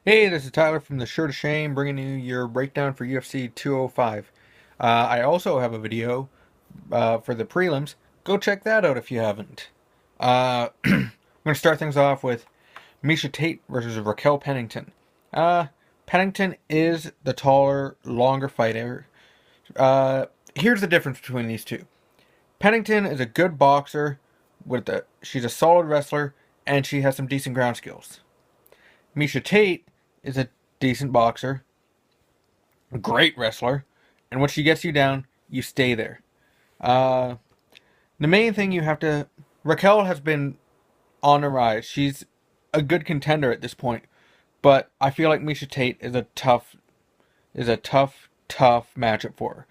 Hey, this is Tyler from the Shirt of Shame, bringing you your breakdown for UFC 205. I also have a video for the prelims. Go check that out if you haven't. I'm going to start things off with Misha Tate versus Raquel Pennington. Uh, Pennington is the taller, longer fighter. Here's the difference between these two. Pennington is a good boxer. She's a solid wrestler, and she has some decent ground skills. Misha Tate is a decent boxer, a great wrestler, and when she gets you down, you stay there. Uh, the main thing you have to Raquel has been on the rise. She's a good contender at this point, but I feel like Misha Tate is a tough matchup for her.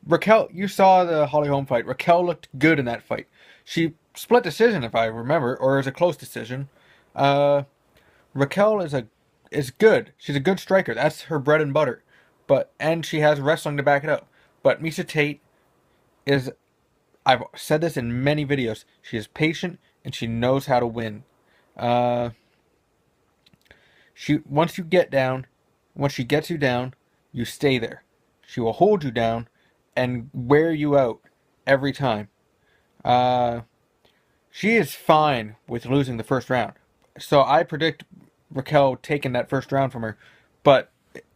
Raquel, you saw the Holly Holm fight. Raquel looked good in that fight. She split decision, if I remember, or it was a close decision. Uh, Raquel is good. She's a good striker. That's her bread and butter. And she has wrestling to back it up. But Misha Tate is, I've said this in many videos. She is patient and she knows how to win. Uh, she once you get down, once she gets you down, you stay there. She will hold you down and wear you out every time. Uh, she is fine with losing the first round. So I predict Raquel taking that first round from her, but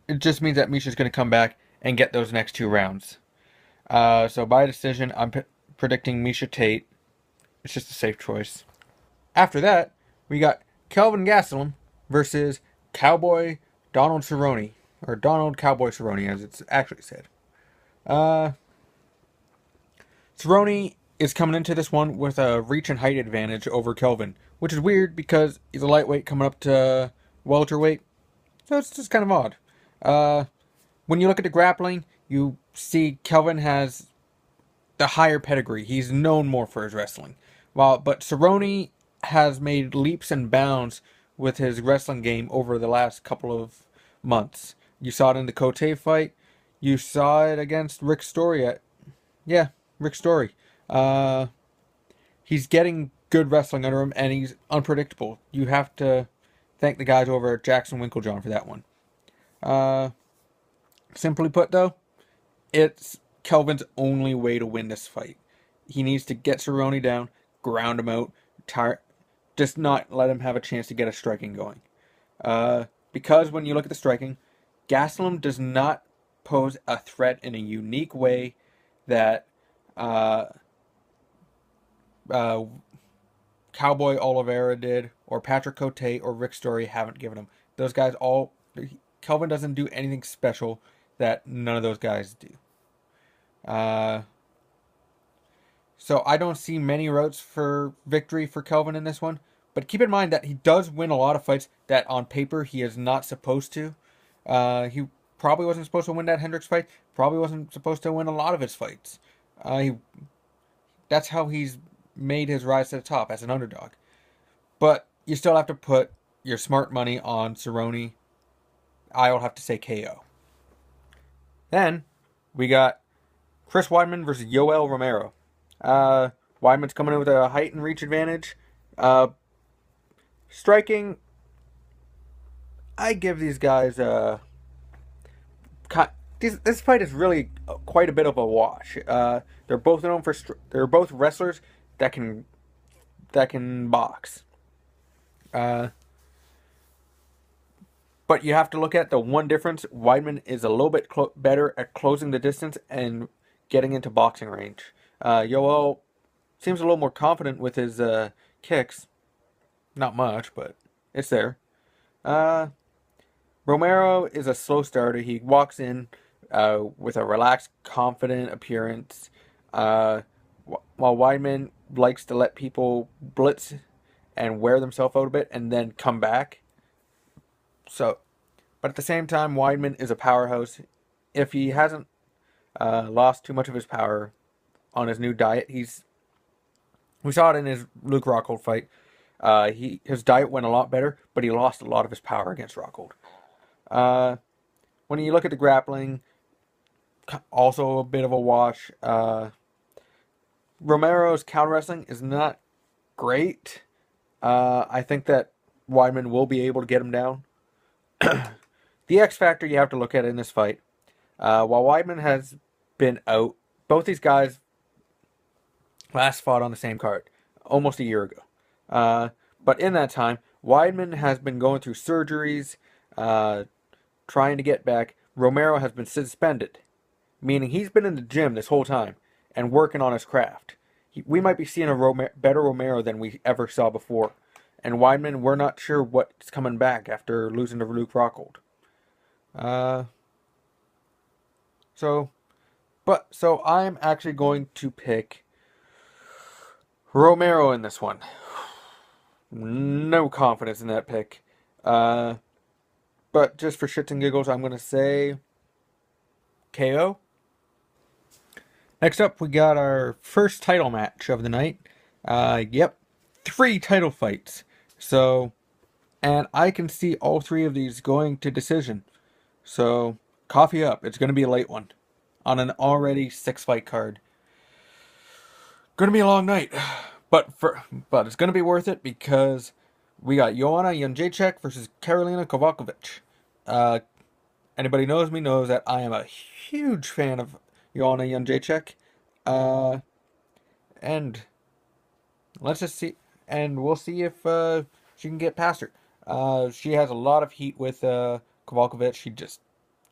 it just means that Misha's going to come back and get those next two rounds. So by decision, I'm predicting Misha Tate. It's just a safe choice. After that, we got Kelvin Gastelum versus Cowboy Donald Cerrone, or Donald Cowboy Cerrone, as it's actually said. Uh, Cerrone is coming into this one with a reach and height advantage over Kelvin, which is weird because he's a lightweight coming up to welterweight. So it's just kind of odd. Uh, when you look at the grappling, you see Kelvin has the higher pedigree. He's known more for his wrestling. But Cerrone has made leaps and bounds with his wrestling game over the last couple of months. You saw it in the Cote fight. You saw it against Rick Story Rick Story. Uh, he's getting good wrestling under him, and he's unpredictable. You have to thank the guys over at Jackson Winklejohn for that one. Uh, Simply put, though, it's Kelvin's only way to win this fight. He needs to get Cerrone down, ground him out, just not let him have a chance to get a striking going. Because when you look at the striking, Gastelum does not pose a threat in a unique way that uh, uh, Cowboy Oliveira did, or Patrick Cote, or Rick Story haven't given him. Those guys all. Kelvin doesn't do anything special that none of those guys do. Uh, so I don't see many routes for victory for Kelvin in this one. But keep in mind that he does win a lot of fights that on paper he is not supposed to. He probably wasn't supposed to win that Hendricks fight. Probably wasn't supposed to win a lot of his fights. That's how he's made his rise to the top as an underdog. But you still have to put your smart money on Cerrone. I will have to say KO. Then we got Chris Weidman versus Yoel Romero. Weidman's coming in with a height and reach advantage. Striking, I give these guys this fight is really quite a bit of a wash. They're both known for they're both wrestlers that can box. Uh, but you have to look at the one difference. Weidman is a little bit better at closing the distance and getting into boxing range. Yoel seems a little more confident with his kicks. Not much, but it's there. Uh, Romero is a slow starter. He walks in with a relaxed, confident appearance, while Weidman likes to let people blitz and wear themselves out a bit and then come back. But at the same time, Weidman is a powerhouse. If he hasn't lost too much of his power on his new diet, we saw it in his Luke Rockhold fight. His diet went a lot better, but he lost a lot of his power against Rockhold. When you look at the grappling, also a bit of a wash. Romero's counter wrestling is not great. I think that Weidman will be able to get him down. The X factor you have to look at in this fight. While Weidman has been out, both these guys last fought on the same card almost a year ago. Uh, but in that time, Weidman has been going through surgeries, uh, trying to get back. Romero has been suspended, meaning he's been in the gym this whole time and working on his craft. We might be seeing a better Romero than we ever saw before. And Weidman, we're not sure what's coming back after losing to Luke Rockhold. Uh, so I'm actually going to pick Romero in this one. No confidence in that pick. Uh, but just for shits and giggles, I'm going to say KO. Next up, we got our first title match of the night. Yep, 3 title fights. So, and I can see all 3 of these going to decision. So, coffee up. It's going to be a late one on an already 6-fight card. Going to be a long night, but it's going to be worth it because we got Joanna Jędrzejczyk versus Karolina Kowalkiewicz. Anybody knows me knows that I am a huge fan of Joanna Jędrzejczyk. And let's just see, and we'll see if she can get past her. She has a lot of heat with Kowalkiewicz. She just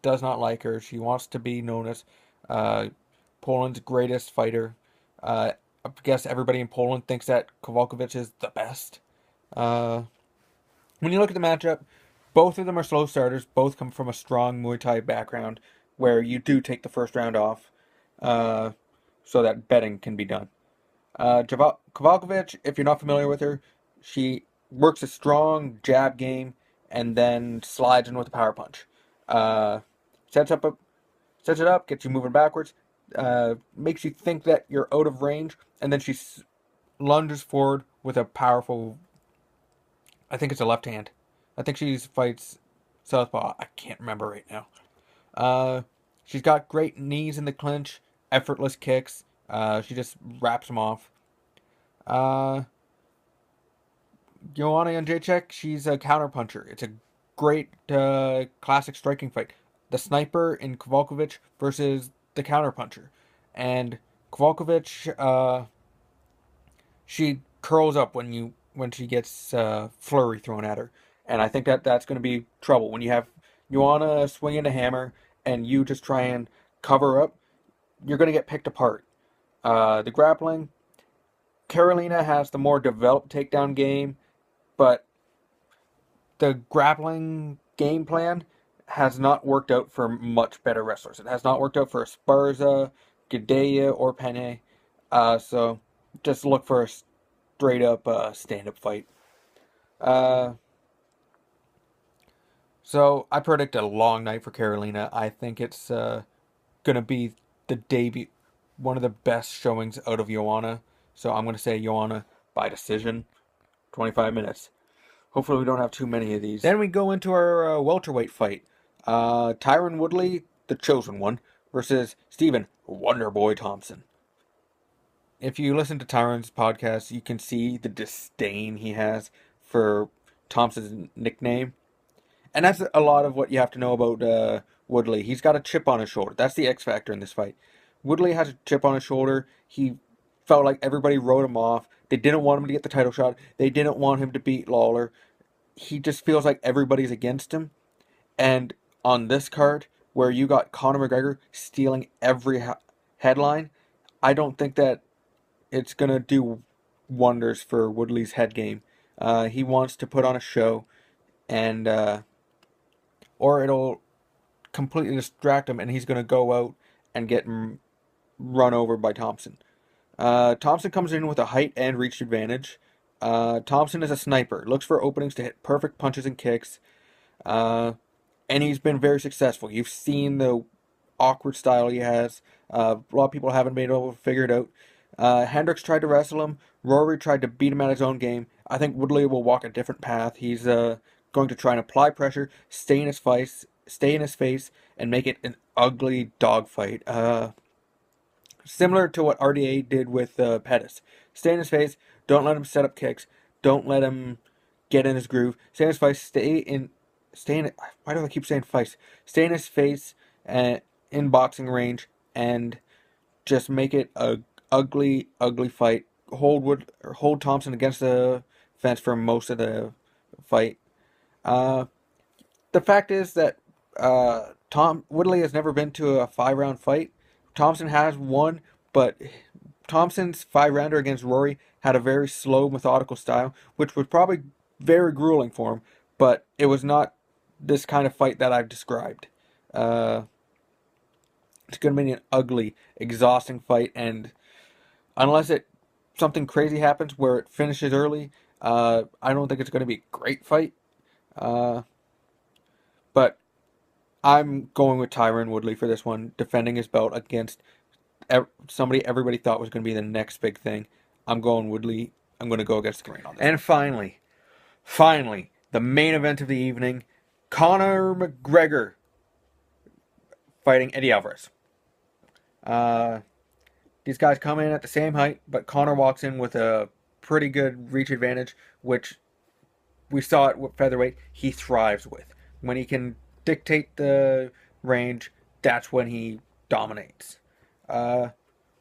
does not like her. She wants to be known as Poland's greatest fighter. I guess everybody in Poland thinks that Kowalkiewicz is the best. When you look at the matchup, both of them are slow starters. Both come from a strong Muay Thai background where you do take the first round off so that betting can be done. Kowalkiewicz, if you're not familiar with her, she works a strong jab game and then slides in with a power punch. Sets it up, gets you moving backwards, makes you think that you're out of range, and then she lunges forward with a powerful, I think it's a left hand. I think she fights southpaw. I can't remember right now. She's got great knees in the clinch, effortless kicks. She just wraps them off. Joanna Jędrzejczyk, she's a counterpuncher. It's a great classic striking fight. The sniper in Kowalkiewicz versus the counterpuncher. And Kowalkiewicz, she curls up when she gets flurry thrown at her. And I think that's going to be trouble. When you have Joanna swinging a hammer and you just try and cover up, you're going to get picked apart. The grappling, Karolina has the more developed takedown game, but the grappling game plan has not worked out for much better wrestlers. It has not worked out for Esparza, Gadea, or Penne. So just look for a straight up stand-up fight. So I predict a long night for Karolina. I think it's gonna be the debut, one of the best showings out of Joanna. So I'm gonna say Joanna by decision, 25 minutes. Hopefully we don't have too many of these. Then we go into our welterweight fight. Tyron Woodley, the chosen one, versus Stephen Wonderboy Thompson. If you listen to Tyron's podcast, you can see the disdain he has for Thompson's nickname. And that's a lot of what you have to know about Woodley. He's got a chip on his shoulder. That's the X factor in this fight. Woodley has a chip on his shoulder. He felt like everybody wrote him off. They didn't want him to get the title shot. They didn't want him to beat Lawler. He just feels like everybody's against him. And on this card, where you got Conor McGregor stealing every headline, I don't think that it's going to do wonders for Woodley's head game. He wants to put on a show, and or it'll completely distract him, and he's going to go out and get run over by Thompson. Thompson comes in with a height and reach advantage. Thompson is a sniper, looks for openings to hit perfect punches and kicks, and he's been very successful. You've seen the awkward style he has. A lot of people haven't been able to figure it out. Hendricks tried to wrestle him. Rory tried to beat him at his own game. I think Woodley will walk a different path. He's going to try and apply pressure, stay in his face, and make it an ugly dogfight. Similar to what RDA did with Pettis. Stay in his face. Don't let him set up kicks. Don't let him get in his groove. Stay in his face. Why do I keep saying fights? Stay in his face and in boxing range and just make it a ugly, ugly fight. Hold Thompson against the fence for most of the fight. Uh, the fact is that Tom Woodley has never been to a 5 round fight. Thompson has won, but Thompson's 5 rounder against Rory had a very slow, methodical style, which was probably very grueling for him. But it was not this kind of fight that I've described. Uh, it's going to be an ugly, exhausting fight, and unless it something crazy happens where it finishes early, I don't think it's going to be a great fight. Uh, but I'm going with Tyron Woodley for this one, defending his belt against somebody everybody thought was going to be the next big thing. I'm going Woodley. I'm going to go against the grain on this. And finally, the main event of the evening, Conor McGregor fighting Eddie Alvarez. These guys come in at the same height, but Conor walks in with a pretty good reach advantage, which we saw it with featherweight. He thrives with. When he can dictate the range, that's when he dominates.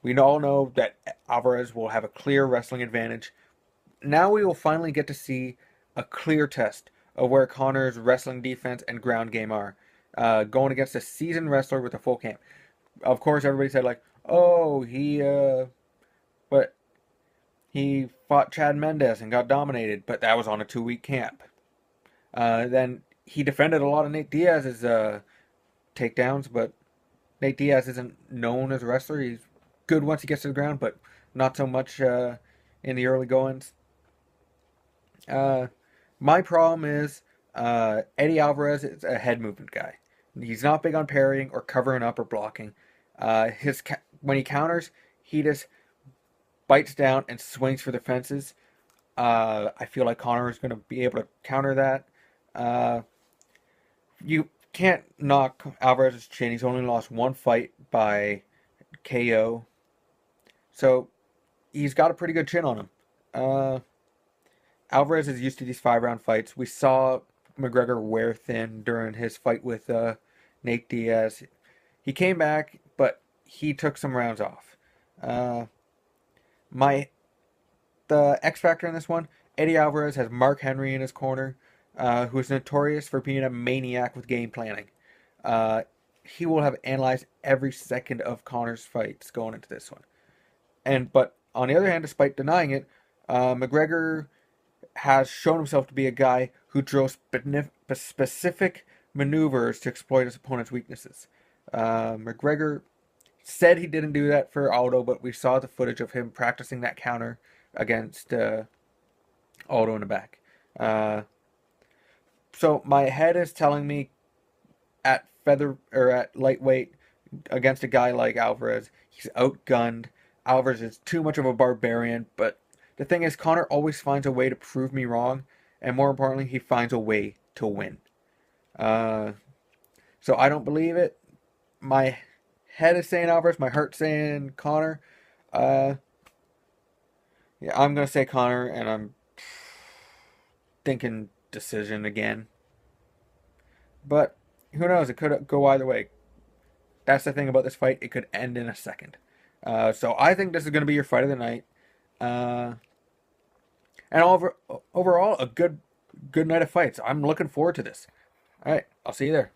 We all know that Alvarez will have a clear wrestling advantage. Now we will finally get to see a clear test of where Conor's wrestling defense and ground game are. Going against a seasoned wrestler with a full camp. Of course, everybody said like, "Oh, but he fought Chad Mendes and got dominated," but that was on a 2 week camp. Then he defended a lot of Nate Diaz's takedowns, but Nate Diaz isn't known as a wrestler. He's good once he gets to the ground, but not so much in the early goings. My problem is Eddie Alvarez is a head movement guy. He's not big on parrying or covering up or blocking. When he counters, he just bites down and swings for the fences. I feel like Conor is going to be able to counter that. You can't knock Alvarez's chin. He's only lost one fight by KO. So he's got a pretty good chin on him. Alvarez is used to these 5 round fights. We saw McGregor wear thin during his fight with Nate Diaz. He came back, but he took some rounds off. My the X factor in this one, Eddie Alvarez has Mark Henry in his corner, who is notorious for being a maniac with game planning. He will have analyzed every second of Conor's fights going into this one. But on the other hand, despite denying it, McGregor has shown himself to be a guy who drills specific maneuvers to exploit his opponent's weaknesses. McGregor said he didn't do that for Aldo, but we saw the footage of him practicing that counter against Aldo in the back. So my head is telling me at lightweight against a guy like Alvarez, he's outgunned. Alvarez is too much of a barbarian, but the thing is, Conor always finds a way to prove me wrong, and more importantly, he finds a way to win. So I don't believe it. My head is saying Alvarez, my heart's saying Conor. Yeah, I'm gonna say Conor, and I'm thinking decision again. But who knows? It could go either way. That's the thing about this fight. It could end in a second. So I think this is going to be your fight of the night. And overall, a good night of fights. I'm looking forward to this. All right, I'll see you there.